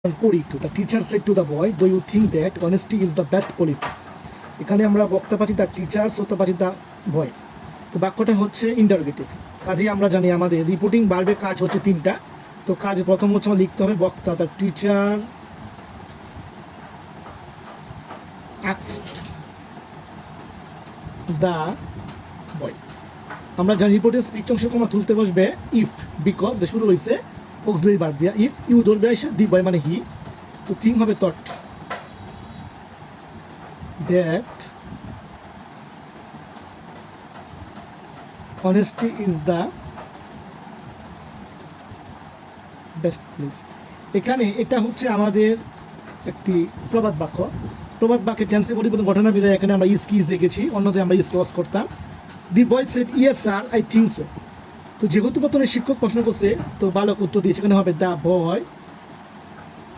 পড়ি to the teacher said to the boy, do you think that honesty is the best policy. এখানে আমরা বক্তা পাচ্ছি the teacher, শ্রোতা পাচ্ছি দ্য বয়। তো বাক্যটা হচ্ছে ইন্টারোগেটিভ, কাজেই আমরা জানি আমাদের রিপোর্টিং বার্বের কাজ হচ্ছে তিনটা। তো কাজ প্রথম হচ্ছে আমরা লিখতে হবে বক্তা the teacher asked the boy. আমরা জানি রিপোর্টের স্পিচ অংশে কমা তুলতে বসবে ইফ, বিকজ শুরু হয়েছে অক্সিলারি ভার্ব দিয়া। ইফ ইউ ধরবে এসে দি বয় মানে হি, তো থিং হবে thought that honesty is the best policy। এখানে এটা হচ্ছে আমাদের একটি প্রবাদ বাক্য। প্রবাদ বাক্যের টেন্সে পরিবর্তন ঘটনা বিধায় এখানে আমরা ইজ কি গেছি, অন্যদের আমরা ইজকে ওয়াজ করতাম। The boy said yes sir I think so. তো যেহেতু প্রথমে শিক্ষক প্রশ্ন করছে, তো বালক উত্তর দিয়েছে, এখানে হবে দ্য বয়